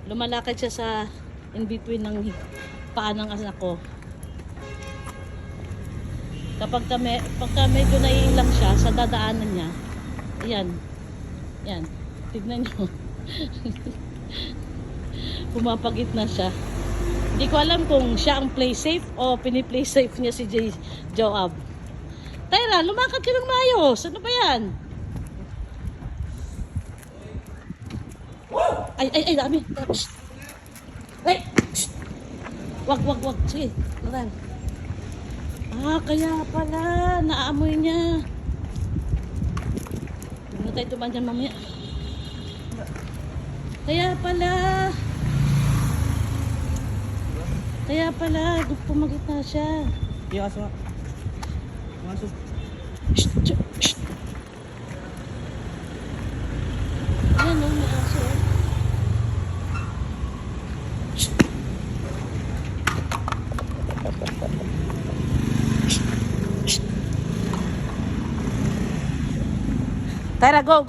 Lumalakad siya sa in between ng paa ng anak ko. Pagka medyo naiilang siya sa dadaanan niya, ayan, yan, tignan nyo. Pumapagit na siya. Hindi ko alam kung siya ang play safe o piniplay safe niya si Joab. Tyra, lumakad ka ng maayos. Ano ba yan? Ay, dami. Shh. Ay, shh. Wag. Sige, naran. Kaya pala, naamoy niya. Hindi na tayo tuman dyan mamaya. Kaya pala, pumagit na siya. Iya, aso. Masuk. Shh. Ayan o, may aso. Shh. Tara, go!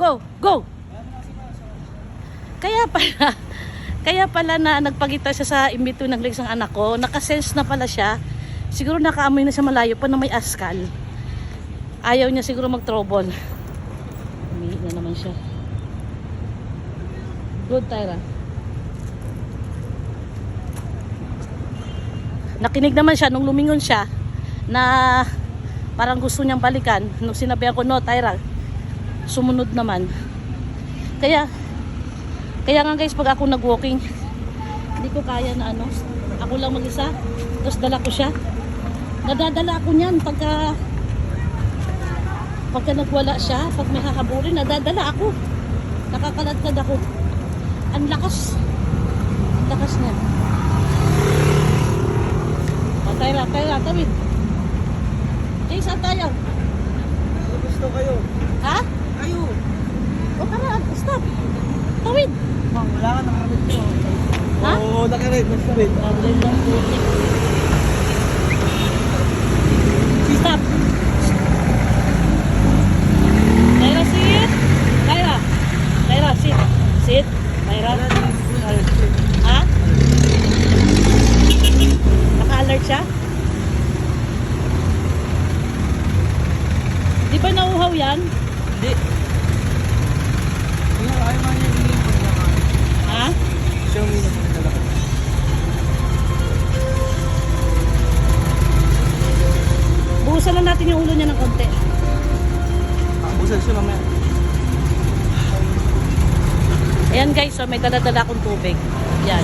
Kaya pala na nagpagita siya sa imbito ng legs ng anak ko. Nakasense na pala siya. Siguro nakaamoy na sa malayo pa na may askal. Ayaw niya siguro mag-trouble. Umihi na naman siya. Good, Tyra. Nakinig naman siya nung lumingon siya na parang gusto niyang balikan. Nung sinabihan ko, no, Tyra, sumunod naman. Kaya nga guys, pag ako nag-walking, hindi ko kaya na ano, ako lang mag-isa, tapos dala ko siya. Nadadala ako niyan pagka nagwala siya, pag may hahabulin, nadadala ako. Nakakaladkad ako. Ang lakas niya. Tyra, tawid. Jay, saan tayo? Gusto kayo. Ha? Kayo. O tara, stop. Tawid. Ma'am, wala ka nang ano dito. Ha? Oo, nakared. Problem lang putik. Stop. Tyra, sit. Tyra, sit. Sit. Tyra. Ha? Naka-alert siya? Di ba nauhaw yan? Hindi. Yung ayaw man niya iniipon niya ka. Ha? Show me na kung dala ko. Buhusan lang natin yung ulo niya ng konti. Busan siya mamaya. Ayan guys, so may dala-dala akong tubig. Yan.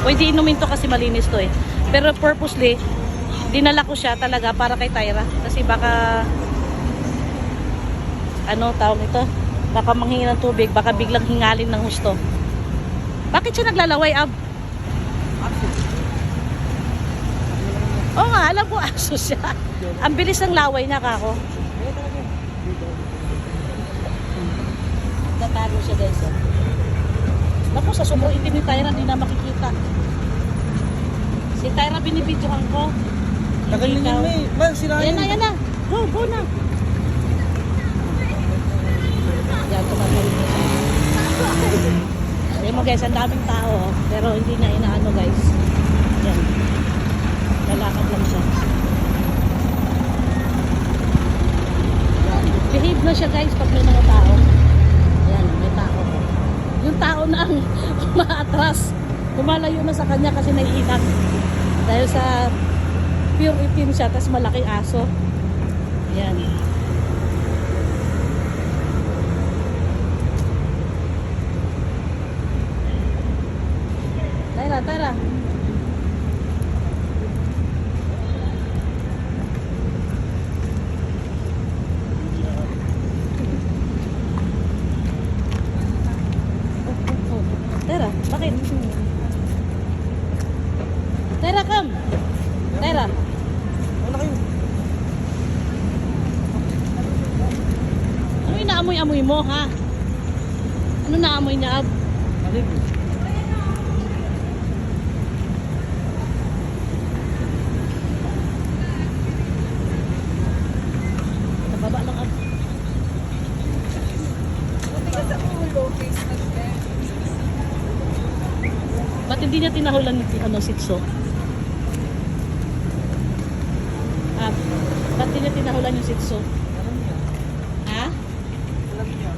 Pwede inumin to kasi malinis to eh. Pero purposely, dinala ko siya talaga para kay Tyra. Kasi baka, ano tawag ito? Baka manghingi ng tubig, baka biglang hingalin ng husto. Bakit siya naglalaway, Ab? Oo nga, alam ko aso siya. Ang bilis ng laway niya, kako. Natago siya guys. Naku, sa sobrang itim ni Tyra, hindi na makikita. Si Tyra binibidyohan ko. Tagal Hindi niya ikaw. may. Man, sila Ayan na. Go na. Yan, tumatawid na siya. Ayan mo guys, ang daming tao. Pero hindi na inaano guys. Yan. Lalakad lang siya. Behave na siya guys pag may mga tao. Yan, may tao. Yung tao na ang umaatras. Lumalayo na sa kanya kasi naiilang. Dahil sa pure itim siya, tas malaking aso. Yan. Tyra. Tyra, bakit? Tyra, come. Tyra. Ano kayo? Ano inaamoy-amoy mo, ha? Ano naamoy niya, Ab? Alin? Sa baba lang, Ab. Buti ka sa ulo, face mask eh. Ba't hindi niya tinahulan yung sitso? Ah, ba't hindi niya tinahulan yung sitso? Alam niya. Ha? Alam niya.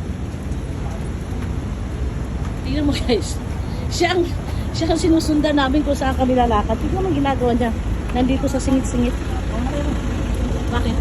Tingnan mo guys. Siya ang sinusundan namin kung saan kami lalakad. Tingnan mo ang ginagawa niya. Nandito sa singit-singit. Oh, nakainom. Bakit?